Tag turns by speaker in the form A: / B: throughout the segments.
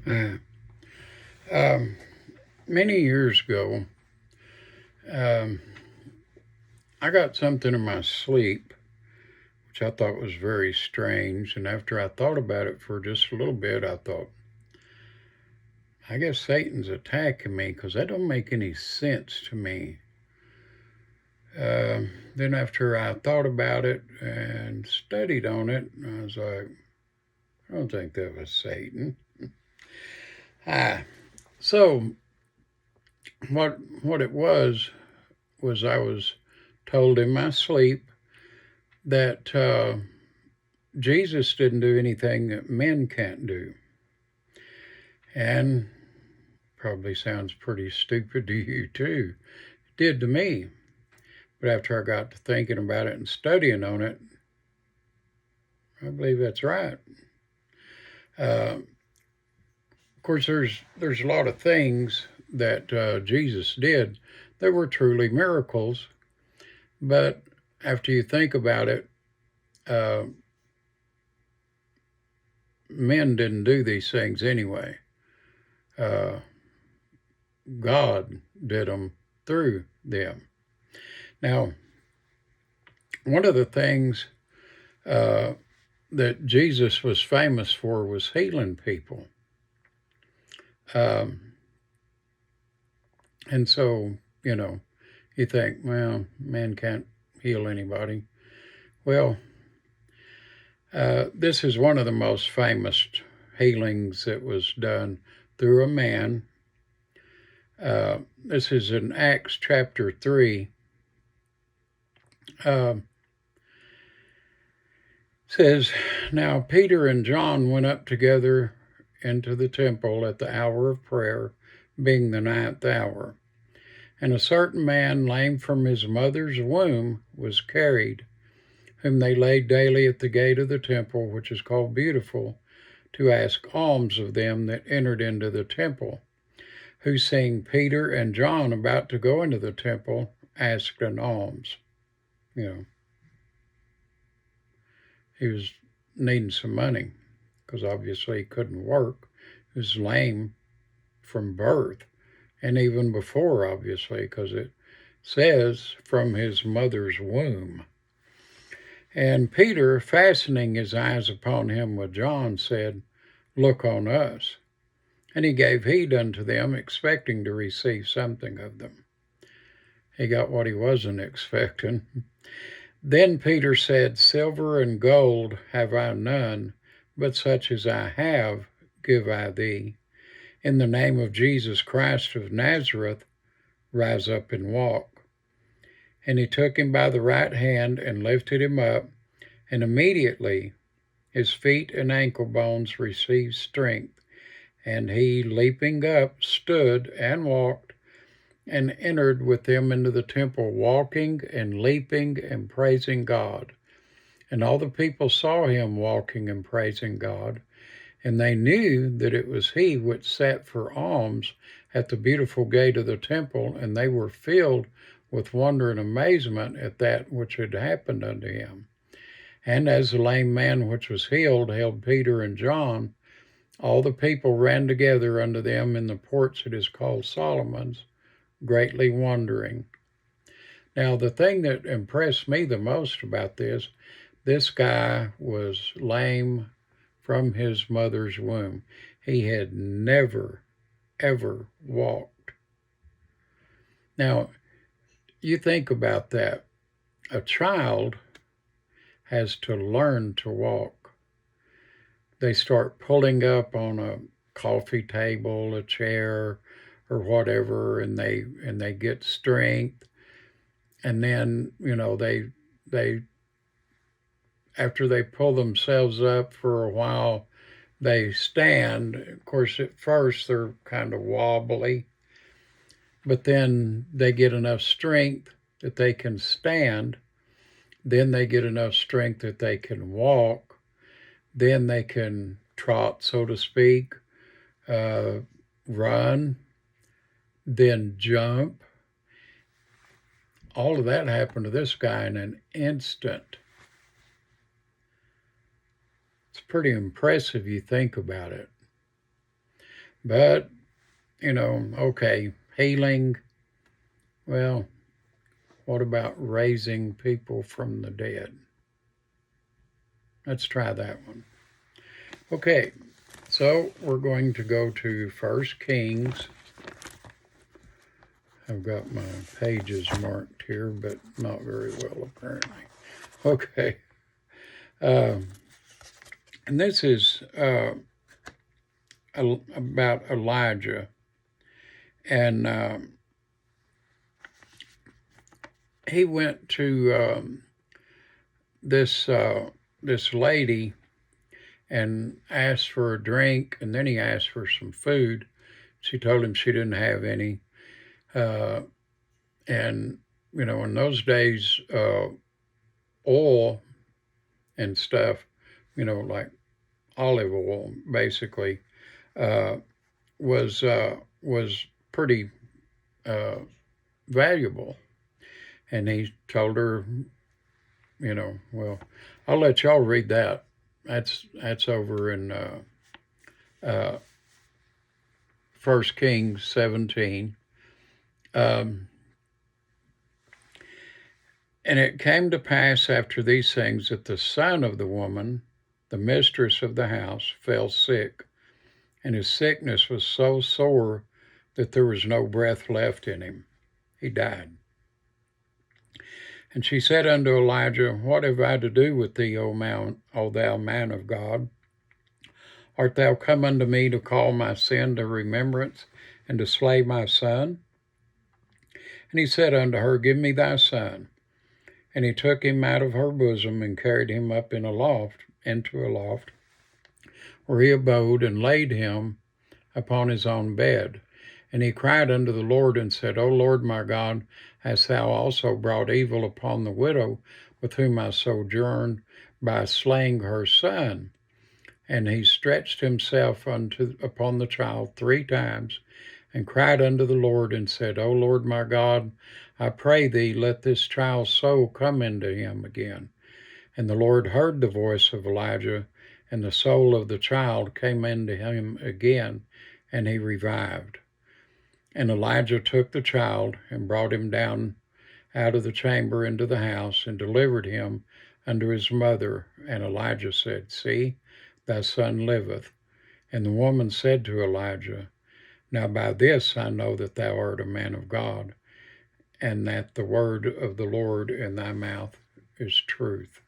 A: Uh, um, Many years ago, um, I got something in my sleep, which I thought was very strange. And after I thought about it for just a little bit, I thought, I guess Satan's attacking me because that don't make any sense to me. Then after I thought about it and studied on it, I was like, I don't think that was Satan. Ah, so what it was I was told in my sleep that Jesus didn't do anything that men can't do. And probably sounds pretty stupid to you too. It did to me. But after I got to thinking about it and studying on it, I believe that's right. Of course, there's a lot of things that Jesus did that were truly miracles. But after you think about it, uh, men didn't do these things anyway. Uh, God did them through them. Now, one of the things uh, that Jesus was famous for was healing people. Um, and so, you know, you think, well, man can't heal anybody. Well, this is one of the most famous healings that was done through a man. This is in Acts chapter 3. Uh, says, Now Peter and John went up together into the temple at the hour of prayer, being the ninth hour. And a certain man, lame from his mother's womb, was carried, whom they laid daily at the gate of the temple, which is called Beautiful, to ask alms of them that entered into the temple, who, seeing Peter and John about to go into the temple, asked an alms. You know, he was needing some money because obviously he couldn't work. He was lame from birth, and even before, obviously, because it says from his mother's womb. And Peter, fastening his eyes upon him with John, said, Look on us. And he gave heed unto them, expecting to receive something of them. He got what he wasn't expecting. Then Peter said, Silver and gold have I none, but such as I have give I thee. In the name of Jesus Christ of Nazareth, rise up and walk. And he took him by the right hand and lifted him up, and immediately his feet and ankle bones received strength. And he, leaping up, stood and walked, and entered with them into the temple, walking and leaping and praising God. And all the people saw him walking and praising God, and they knew that it was he which sat for alms at the beautiful gate of the temple, and they were filled with wonder and amazement at that which had happened unto him. And as the lame man which was healed held Peter and John, all the people ran together unto them in the porch that is called Solomon's, greatly wondering. Now, the thing that impressed me the most about this guy was lame from his mother's womb. He had never, ever walked. Now, you think about that. A child has to learn to walk. They start pulling up on a coffee table, a chair, or whatever, and they get strength, and then they after they pull themselves up for a while, they stand. Of course, at first they're kind of wobbly, but then they get enough strength that they can stand. Then they get enough strength that they can walk. Then they can trot, so to speak, uh, run, then jump. All of that happened to this guy in an instant. It's pretty impressive, you think about it. But, okay, healing. Well, what about raising people from the dead? Let's try that one. Okay, so we're going to go to 1 Kings. I've got my pages marked here, but not very well, apparently. Okay. And this is about Elijah. And he went to this lady and asked for a drink, and then he asked for some food. She told him she didn't have any. And, in those days, oil and stuff, like olive oil, basically, was pretty valuable. And he told her, well, I'll let y'all read that. That's over in 1 Kings 17. And it came to pass after these things that the son of the woman, the mistress of the house, fell sick, and his sickness was so sore that there was no breath left in him. He died. And she said unto Elijah, What have I to do with thee, O thou man of God? Art thou come unto me to call my sin to remembrance, and to slay my son? And he said unto her, Give me thy son. And he took him out of her bosom, and carried him up into a loft, where he abode, and laid him upon his own bed. And he cried unto the Lord, and said, O Lord my God, hast thou also brought evil upon the widow with whom I sojourned, by slaying her son? And he stretched himself upon the child 3 times, and cried unto the Lord, and said, O Lord my God, I pray thee, let this child's soul come into him again. And the Lord heard the voice of Elijah, and the soul of the child came into him again, and he revived. And Elijah took the child, and brought him down out of the chamber into the house, and delivered him unto his mother. And Elijah said, See, thy son liveth. And the woman said to Elijah, Now by this I know that thou art a man of God, and that the word of the Lord in thy mouth is truth.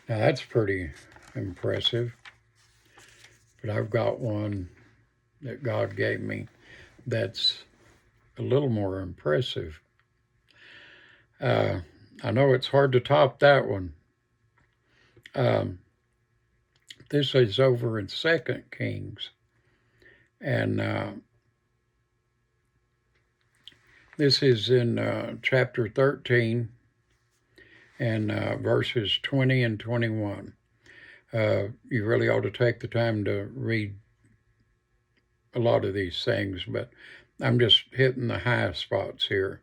A: Now that's pretty impressive. But I've got one that God gave me that's a little more impressive. I know it's hard to top that one. This is over in 2 Kings. And this is in chapter 13 and verses 20 and 21. You really ought to take the time to read a lot of these things, but I'm just hitting the high spots here.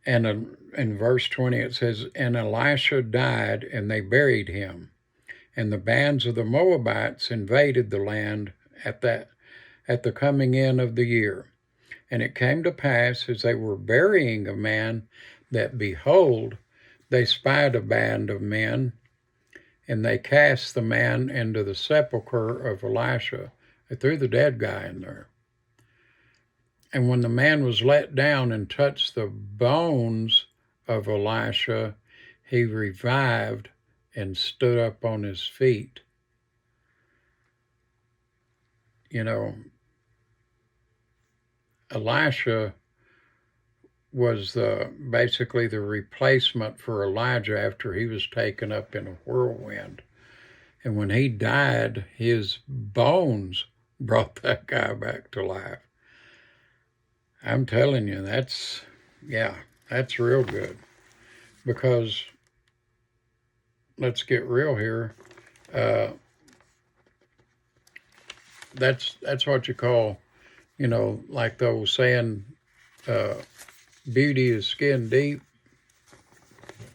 A: And in verse 20 it says, And Elisha died, and they buried him. And the bands of the Moabites invaded the land at the coming in of the year. And it came to pass, as they were burying a man, that behold, they spied a band of men, and they cast the man into the sepulchre of Elisha. They threw the dead guy in there. And when the man was let down and touched the bones of Elisha, he revived and stood up on his feet. Elisha was basically the replacement for Elijah after he was taken up in a whirlwind. And when he died, his bones brought that guy back to life. I'm telling you, that's real good. Because, let's get real here, that's what you call, like the old saying, beauty is skin deep.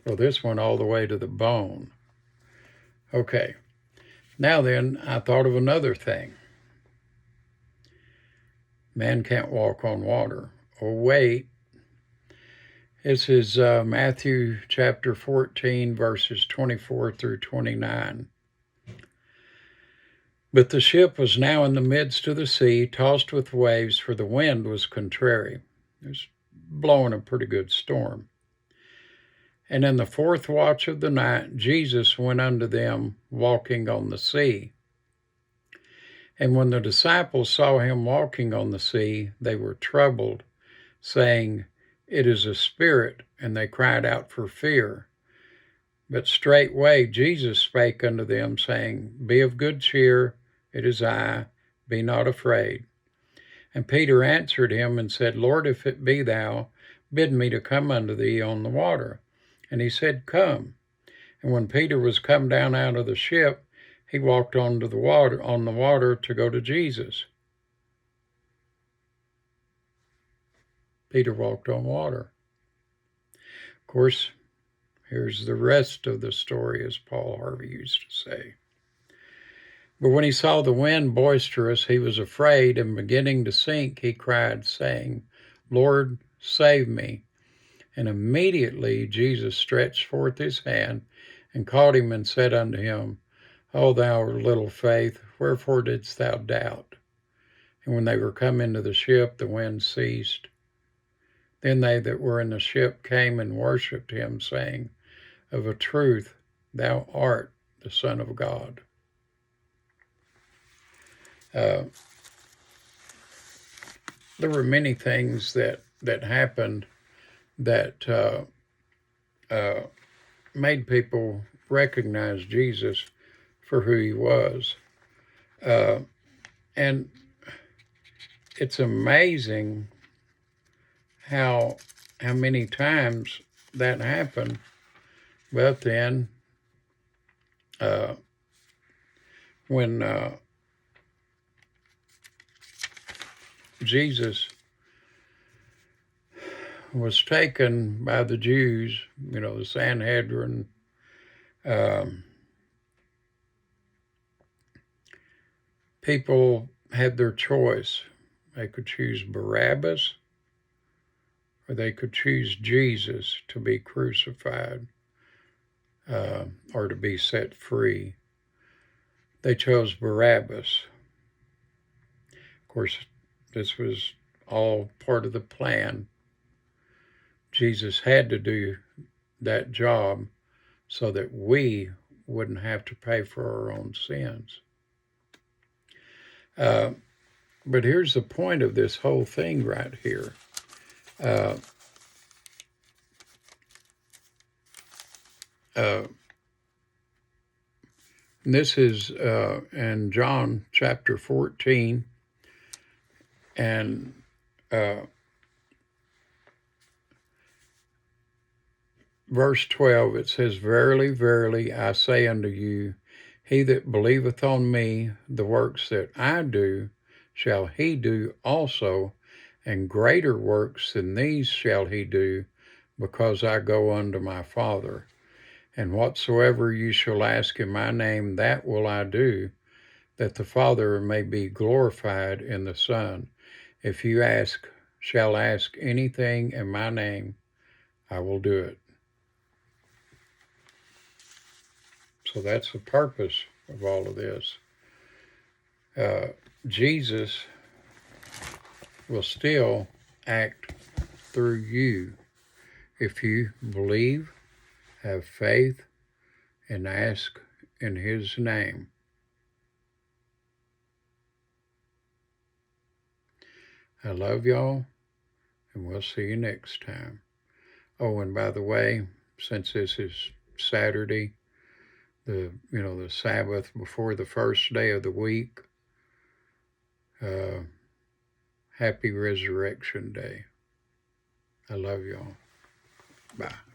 A: Well, this went all the way to the bone. Okay. Now then, I thought of another thing. Man can't walk on water. Oh, wait. This is Matthew chapter 14, verses 24 through 29. But the ship was now in the midst of the sea, tossed with waves, for the wind was contrary. It was blowing a pretty good storm. And in the fourth watch of the night, Jesus went unto them walking on the sea. And when the disciples saw him walking on the sea, they were troubled, saying, It is a spirit, and they cried out for fear. But straightway Jesus spake unto them, saying, Be of good cheer, it is I, be not afraid. And Peter answered him and said, Lord, if it be thou, bid me to come unto thee on the water. And he said, Come. And when Peter was come down out of the ship, he walked on the water to go to Jesus. Peter walked on water. Of course, here's the rest of the story, as Paul Harvey used to say. But when he saw the wind boisterous, he was afraid, and beginning to sink, he cried, saying, Lord, save me. And immediately Jesus stretched forth his hand and caught him and said unto him, O thou of little faith, wherefore didst thou doubt? And when they were come into the ship, the wind ceased. Then they that were in the ship came and worshipped him, saying, Of a truth, thou art the Son of God. There were many things that happened that made people recognize Jesus for who he was. And it's amazing how many times that happened. But then when Jesus was taken by the Jews, the Sanhedrin, people had their choice. They could choose Barabbas, or they could choose Jesus to be crucified or to be set free. They chose Barabbas. Of course, this was all part of the plan. Jesus had to do that job so that we wouldn't have to pay for our own sins. But here's the point of this whole thing right here. This is in John chapter 14, and verse 12, it says, Verily, verily, I say unto you, he that believeth on me, the works that I do, shall he do also, and greater works than these shall he do, because I go unto my Father. And whatsoever you shall ask in my name, that will I do, that the Father may be glorified in the Son. If you shall ask anything in my name, I will do it. So that's the purpose of all of this. Jesus will still act through you if you believe, have faith, and ask in his name. I love y'all, and we'll see you next time. Oh, and by the way, since this is Saturday, the Sabbath before the first day of the week, happy Resurrection Day. I love y'all. Bye.